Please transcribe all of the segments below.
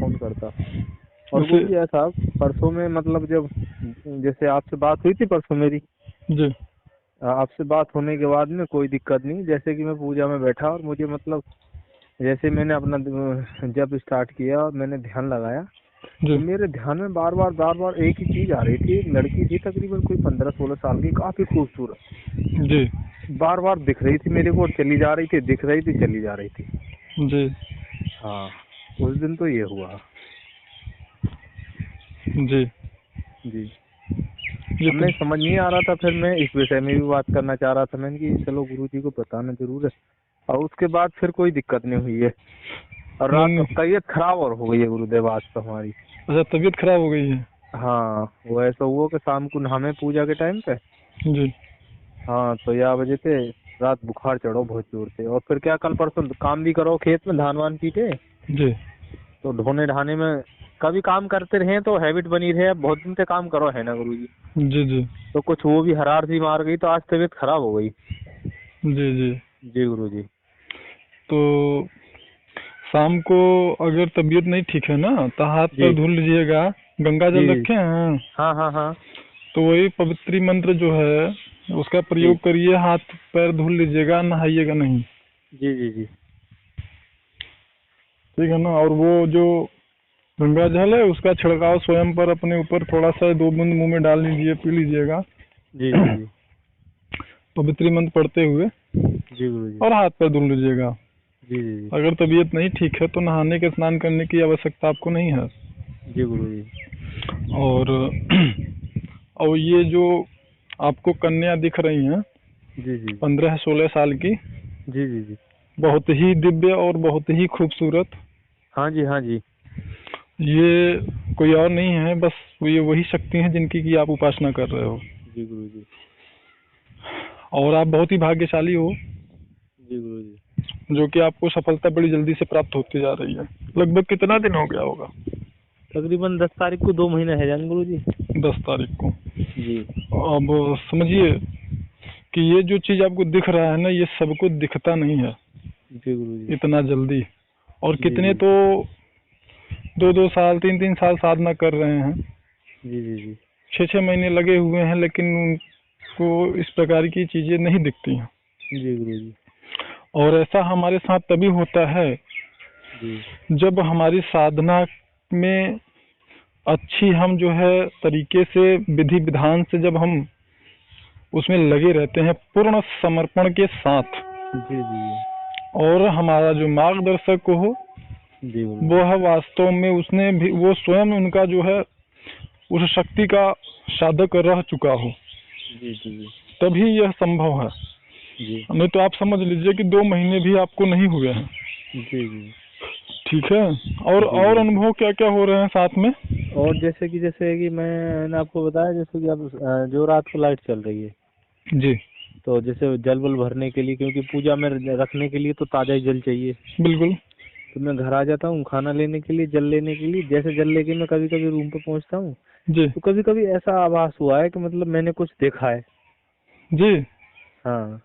Phone करता। और जैसे गुरु जी ऐसा परसों में मतलब जब जैसे आपसे बात हुई थी परसों मेरी, जी आपसे बात होने के बाद में कोई दिक्कत नहीं, जैसे कि मैं पूजा में बैठा और मुझे मतलब जैसे मैंने अपना जब स्टार्ट किया और मैंने ध्यान लगाया जी तो मेरे ध्यान में बार बार एक ही चीज आ रही थी। एक लड़की थी तकरीबन कोई 15-16 साल की, काफी खूबसूरत, जी बार बार दिख रही थी मेरे को और चली जा रही थी, दिख रही थी चली जा रही थी। जी हाँ, उस दिन तो ये हुआ। जी जी। ये अब मैं समझ नहीं आ रहा था, फिर मैं इस विषय में भी बात करना चाह रहा था। मैंने कि चलो गुरु जी को बताना जरूर है। और उसके बाद फिर कोई दिक्कत नहीं हुई है। और नहीं रात नहीं, तबीयत खराब और हो गई है गुरुदेव आज तो हमारी। अच्छा तबीयत खराब हो गई है। हाँ, वो ऐसा हुआ कि शाम को हमें पूजा के टाइम पे, जी हाँ तो 11 बजे थे, रात बुखार चढ़ो बहुत जोर से। और फिर क्या, कल परसों काम भी करो खेत में, धान वान पीटे, जी तो ढोने ढाने में कभी काम करते रहे तो हैबिट बनी रहे। अब बहुत दिन से काम करो है ना गुरु जी, जी जी तो कुछ वो भी हरार सी मार गई तो आज तबीयत खराब हो गई। जी जी। जी गुरु जी। तो शाम को अगर तबीयत नहीं ठीक है ना तो हाथ जी पर धुल लीजिएगा। गंगा जी जल जी। रखे हैं हाँ हाँ हाँ। तो वही पवित्री मंत्र जो है उसका जी प्रयोग करिए, हाथ पैर धुल लीजिएगा, नहाइएगा नहीं। जी जी जी ठीक है ना। और वो जो गंगा जल है उसका छिड़काव स्वयं पर अपने ऊपर थोड़ा सा 2 बूंद मुंह में डाल लीजिए, पी लीजिएगा जी जी जी पवित्री मंत्र पढ़ते हुए, जी गुरु जी। और हाथ पैर धुल लीजिएगा। जी जी जी अगर तबीयत नहीं ठीक है तो नहाने के स्नान करने की आवश्यकता आपको नहीं है। जी गुरु जी। और और ये जो आपको कन्या दिख रही हैं जी जी 15-16 साल की, जी जी जी। बहुत ही दिव्य और बहुत ही खूबसूरत, हाँ जी हाँ जी। ये कोई और नहीं है, बस ये वही शक्ति है जिनकी की आप उपासना कर रहे हो। जी गुरु जी। और आप बहुत ही भाग्यशाली हो जी गुरु जी। जो कि आपको सफलता बड़ी जल्दी से प्राप्त होती जा रही है। लगभग कितना दिन हो गया होगा? तकरीबन 10 तारीख को 2 महीने है जान गुरु जी। 10 तारीख को। जी अब समझिए कि ये जो चीज आपको दिख रहा है ना, ये सबको दिखता नहीं है जी गुरु जी। इतना जल्दी। और जी कितने जी तो 2-2 साल 3-3 साल साधना कर रहे हैं, जी जी जी 6-6 महीने लगे हुए हैं, लेकिन उनको इस प्रकार की चीजें नहीं दिखती हैं। जी गुरु जी। और ऐसा हमारे साथ तभी होता है जी जब हमारी साधना में अच्छी हम जो है तरीके से विधि विधान से जब हम उसमें लगे रहते हैं पूर्ण समर्पण के साथ, जी जी और हमारा जो मार्गदर्शक हो जी गुरु वो जी। है वास्तव में उसने भी, वो स्वयं उनका जो है उस शक्ति का साधक रह चुका हो, जी जी जी तभी यह संभव है। जी नहीं तो आप समझ लीजिए कि 2 महीने भी आपको नहीं हुए हैं। जी जी ठीक है। जी और गुरु जी। अनुभव क्या क्या हो रहे हैं साथ में? और जैसे कि मैंने आपको बताया, जैसे कि अब जो रात को लाइट चल रही है, जी तो जैसे जल वल भरने के लिए, क्योंकि पूजा में रखने के लिए तो ताज़ा ही जल चाहिए, बिल्कुल। तो मैं घर आ जाता हूँ खाना लेने के लिए, जल लेने के लिए। जैसे जल लेके मैं कभी कभी रूम पे पहुँचता हूँ, जी तो कभी कभी ऐसा आभास हुआ है कि मतलब मैंने कुछ देखा है। जी। हाँ,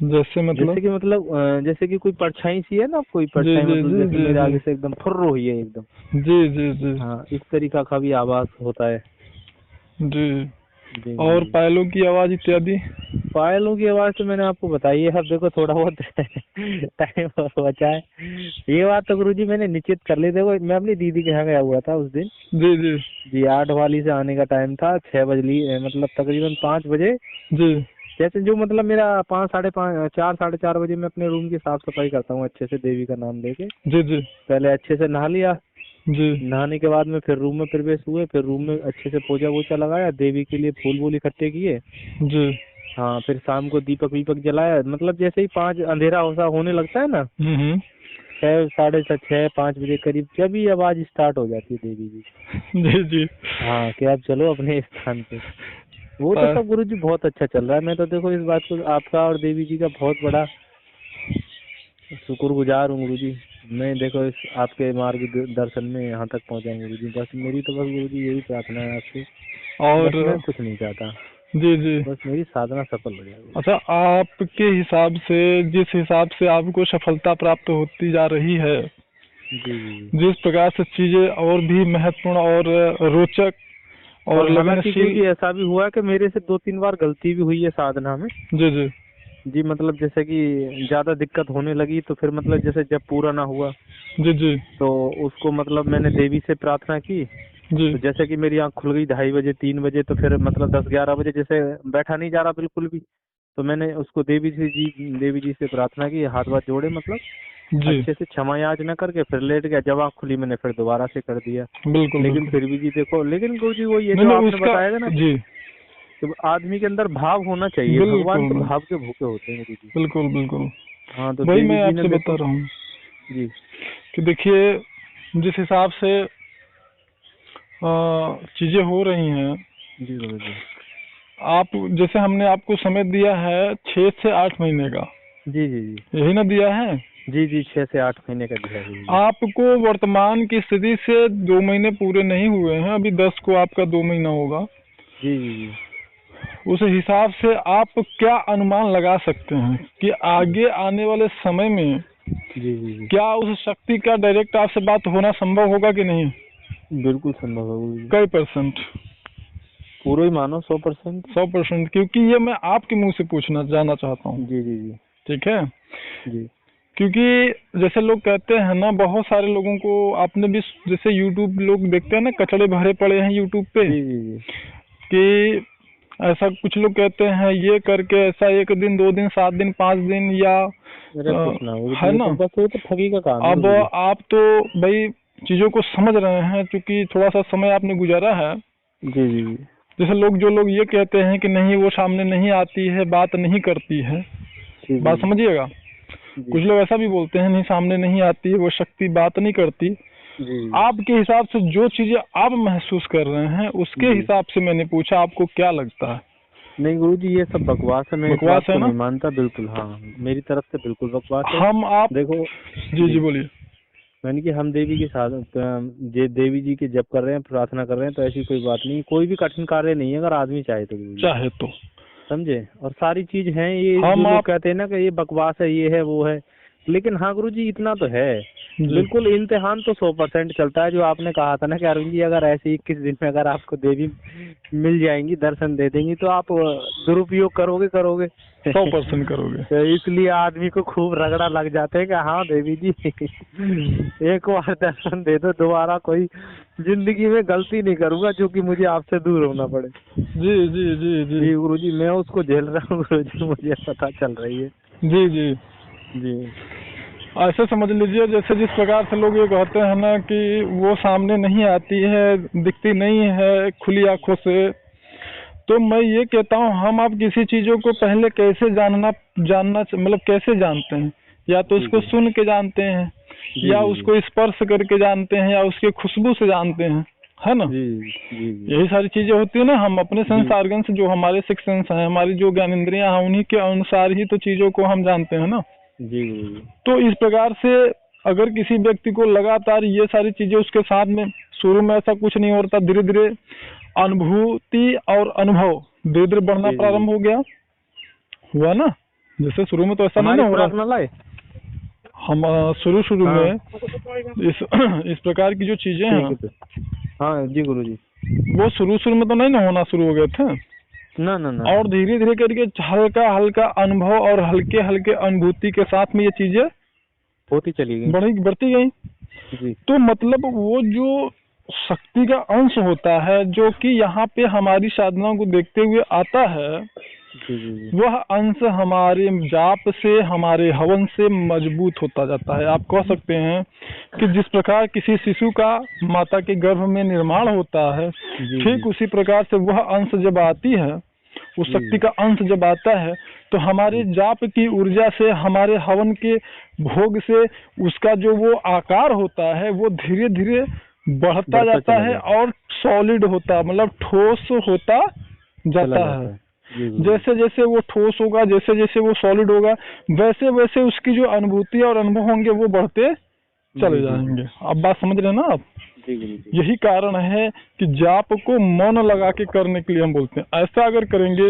जैसे मतलब? जैसे कि कोई परछाई सी है ना, कोई जी परछाई जी मतलब जी जैसे जी मेरे जी आगे से एकदम फुर्र हुई है एकदम। जी जी जी हाँ, इस तरीका का भी आभास होता है। जी। जी और गुरुजी। पायलों की आवाज इत्यादि? पायलों की आवाज तो मैंने आपको बताई है। अब देखो थोड़ा बहुत टाइम बचा है। ये बात तो गुरुजी मैंने निश्चित कर ली। देखो मैं अपनी दीदी के यहाँ गया हुआ था उस दिन। जी जी जी, 8 वाली से आने का टाइम था, 6 बजली मतलब तकरीबन 5 बजे। जी जैसे जो मतलब मेरा 5 साढ़े 5 4 साढ़े 4 बजे मैं अपने रूम की साफ सफाई करता हूँ अच्छे से, देवी का नाम लेके। जी जी पहले अच्छे से नहा लिया। जी नहाने के बाद में फिर रूम में प्रवेश हुए, फिर रूम में अच्छे से पोछा वोछा लगाया, देवी के लिए फूल वूल इकट्ठे किए। जी। हाँ, फिर शाम को दीपक वीपक जलाया। मतलब जैसे ही 5 अंधेरा वैसा होने लगता है ना, हम्म। 6 साढ़े 6 5 बजे करीब, जब ही आवाज स्टार्ट हो जाती है देवी जी। जी जी। हाँ, कि आप चलो अपने स्थान पे। वो तो पा- सब गुरु जी बहुत अच्छा चल रहा है। मैं तो देखो इस बात को आपका और देवी जी का बहुत बड़ा शुक्रगुजार हूँ गुरु जी। मैं देखो इस आपके मार्ग दर्शन में यहाँ तक पहुँचा हूँ गुरु जी। बस मेरी तो बस गुरु जी यही प्रार्थना है आपसे। और बस मैं कुछ नहीं चाहता, जी जी। बस मेरी साधना सफल हो जाए गुरु अच्छा, आपके हिसाब से जिस हिसाब से आपको सफलता प्राप्त होती जा रही है, जी जी। जिस प्रकार से चीजें और भी महत्वपूर्ण और रोचक और हालांकि लगनशील। क्योंकि ऐसा भी हुआ है कि मेरे से 2-3 बार गलती भी हुई है साधना में। जी जी जी मतलब जैसे कि ज्यादा दिक्कत होने लगी तो फिर मतलब जैसे जब पूरा ना हुआ जी जी तो उसको मतलब मैंने देवी से प्रार्थना की। जी तो जैसे कि मेरी आंख खुल गई 2:30 बजे 3 बजे, तो फिर मतलब 10-11 बजे जैसे बैठा नहीं जा रहा बिल्कुल भी। तो मैंने उसको देवी जी से प्रार्थना की, हाथ वाथ जोड़े मतलब जी। अच्छे से क्षमा याचना करके फिर लेट गया। जब आंख खुली मैंने फिर दोबारा से कर दिया। बिल्कुल लेकिन बिल्कुल। फिर भी जी देखो, लेकिन गुरु जी वो ये नहीं जो नहीं आपने उसका। बताया था ना जी कि आदमी के अंदर भाव होना चाहिए, भगवान बिल्कुल तो भाव के भूखे होते हैं गुरु जी। बिल्कुल बिल्कुल। हाँ तो वही देवी मैं जी ने आपसे बता देखो। रहा हूँ जी कि देखिए जिस हिसाब से चीजें हो रही हैं, जी गुरु जी। आप जैसे हमने आपको समय दिया है 6 से 8 महीने का, जी जी जी यही ना दिया है। जी जी 6 से 8 महीने का दिया है गुरु जी। आपको वर्तमान की स्थिति से 2 महीने पूरे नहीं हुए हैं, अभी 10 को आपका 2 महीना होगा। जी जी जी उस हिसाब से आप क्या अनुमान लगा सकते हैं कि आगे आने वाले समय में जी जी जी क्या उस शक्ति का डायरेक्ट आपसे बात होना संभव होगा कि नहीं? बिल्कुल संभव है गुरु जी। कई परसेंट? पूरा ही मानो 100%। 100%। क्योंकि ये मैं आपके मुंह से पूछना जानना चाहता हूँ। जी जी जी ठीक है। जी क्योंकि जैसे लोग कहते हैं ना, बहुत सारे लोगों को आपने भी जैसे यूट्यूब लोग देखते हैं ना, कचड़े भरे पड़े हैं यूट्यूब पे जी जी जी। कि ऐसा कुछ लोग कहते हैं ये करके ऐसा 1 दिन 2 दिन 7 दिन 5 दिन या अरे कुछ ना गुरु जी, है ये ना। तो बस ये तो ठगी का काम है अब गुरु जी। आप तो भाई चीजों को समझ रहे हैं, क्योंकि थोड़ा सा समय आपने गुजारा है। जी जी जी जैसे जो लोग ये कहते हैं कि नहीं वो सामने नहीं आती है, बात नहीं करती है, जी बात जी समझिएगा। जी कुछ लोग ऐसा भी बोलते हैं नहीं सामने नहीं आती है, वो शक्ति बात नहीं करती। जी आपके हिसाब से जो चीजें आप महसूस कर रहे हैं उसके जी। हिसाब से मैंने पूछा आपको क्या लगता है। नहीं गुरु जी, ये सब बकवास है, मैं इस बकवास बात है को ना। नहीं मानता बिल्कुल। हाँ मेरी तरफ से बिल्कुल बकवास है। हम आप। देखो जी जी जी, बोलिए। मैंने कि हम देवी के साथ देवी जी के जप कर रहे हैं, प्रार्थना कर रहे हैं, तो ऐसी कोई बात नहीं, कोई भी कठिन कार्य नहीं है अगर आदमी चाहे तो गुरु जी। चाहे तो समझे। और सारी चीज है, ये जो हम लोग आप। कहते हैं ना कि ये बकवास है, ये है वो है, लेकिन हाँ गुरु जी इतना तो है जी बिल्कुल। इम्तिहान तो 100% चलता है। जो आपने कहा था ना कि अरविंद जी अगर ऐसे 21 दिन में अगर आपको देवी मिल जाएंगी, दर्शन दे देंगी, तो आप दुरुपयोग करोगे करोगे 100% करोगे। तो इसलिए आदमी को खूब रगड़ा लग जाते हैं कि हाँ देवी जी एक बार दर्शन दे दो, दोबारा कोई जिंदगी में गलती नहीं करूंगा जो कि मुझे आपसे दूर होना पड़े। जी जी जी जी जी गुरु जी, मैं उसको झेल रहा हूँ गुरु जी, मुझे पता चल रही है। जी जी। जी ऐसे समझ लीजिए जैसे जिस प्रकार से लोग ये कहते हैं ना कि वो सामने नहीं आती है, दिखती नहीं है खुली आंखों से, तो मैं ये कहता हूँ हम आप किसी चीजों को पहले कैसे जानना मतलब कैसे जानते हैं? या तो जी उसको जी सुन के जानते हैं, जी या जी उसको स्पर्श करके जानते हैं, या उसकी खुशबू से जानते हैं, है ना। जी जी जी यही सारी चीजें होती है ना। हम अपने जी सेंस ऑर्गन से, जो हमारे सिक्स सेंस हैं, हमारी जो ज्ञान इंद्रियां हैं, उन्हीं के अनुसार ही तो चीजों को हम जानते हैं ना। जी गुरु जी। तो इस प्रकार से अगर किसी व्यक्ति को लगातार ये सारी चीजें उसके साथ में, शुरू में ऐसा कुछ नहीं होता, धीरे धीरे अनुभूति और अनुभव धीरे धीरे बढ़ना जी जी प्रारंभ हो गया, हुआ ना। जैसे शुरू में तो ऐसा नहीं हमारी ना हो खुराक रहा। न लाए। हम शुरू हाँ में इस इस प्रकार की जो चीजें ठीक हैं है तो। हाँ जी गुरु जी। वो शुरू में तो नहीं ना होना शुरू हो गए थे, ना ना ना। और धीरे धीरे करके हल्का हल्का अनुभव और हल्के हल्के अनुभूति के साथ में ये चीजें होती चली गई। बढ़ती गई। जी तो मतलब वो जो शक्ति का अंश होता है जो कि यहाँ पे हमारी साधनाओं को देखते हुए आता है, जी जी जी वह अंश हमारे जाप से, हमारे हवन से मजबूत होता जाता है। आप कह सकते हैं कि जिस प्रकार किसी शिशु का माता के गर्भ में निर्माण होता है, जी जी ठीक उसी प्रकार से वह अंश जब आती है, उस जी शक्ति का अंश जब आता है, तो हमारे जी जाप की ऊर्जा से, हमारे हवन के भोग से उसका जो वो आकार होता है वो धीरे धीरे बढ़ता बढ़ता जाता चला है जाता है, और सॉलिड होता, मतलब ठोस होता चला जाता जाता है। है। जी गुरु जी। जैसे जैसे वो ठोस होगा, जैसे जैसे वो सॉलिड होगा, वैसे वैसे उसकी जो अनुभूति और अनुभव होंगे वो बढ़ते चले जी जी जी जाएंगे। अब बात समझ रहे हैं ना आप। जी गुरु जी। यही कारण है कि जाप को मन लगा के करने के लिए हम बोलते हैं। ऐसा अगर करेंगे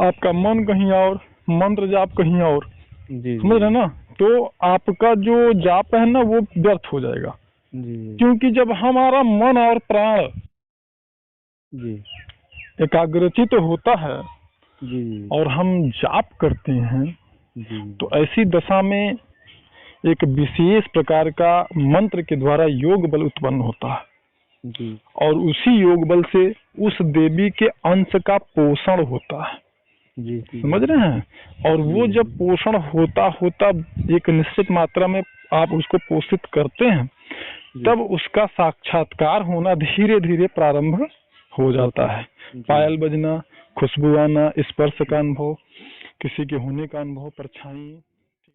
आपका मन कहीं और, मंत्र जाप कहीं और, जी जी समझ रहे हैं जी ना, तो आपका जो जाप है ना वो व्यर्थ हो जाएगा। जी क्योंकि जब हमारा मन और प्राण जी एकाग्रचित होता है जी और हम जाप करते हैं जी तो ऐसी दशा में एक विशेष प्रकार का मंत्र के द्वारा योग बल उत्पन्न होता है जी और उसी योग बल से उस देवी के अंश का पोषण होता है। जी समझ रहे हैं? और वो जब पोषण होता होता एक निश्चित मात्रा में आप उसको पोषित करते हैं तब उसका साक्षात्कार होना धीरे धीरे प्रारंभ हो जाता है। पायल बजना, खुशबू आना, स्पर्श का अनुभव, किसी के होने का अनुभव, परछाई।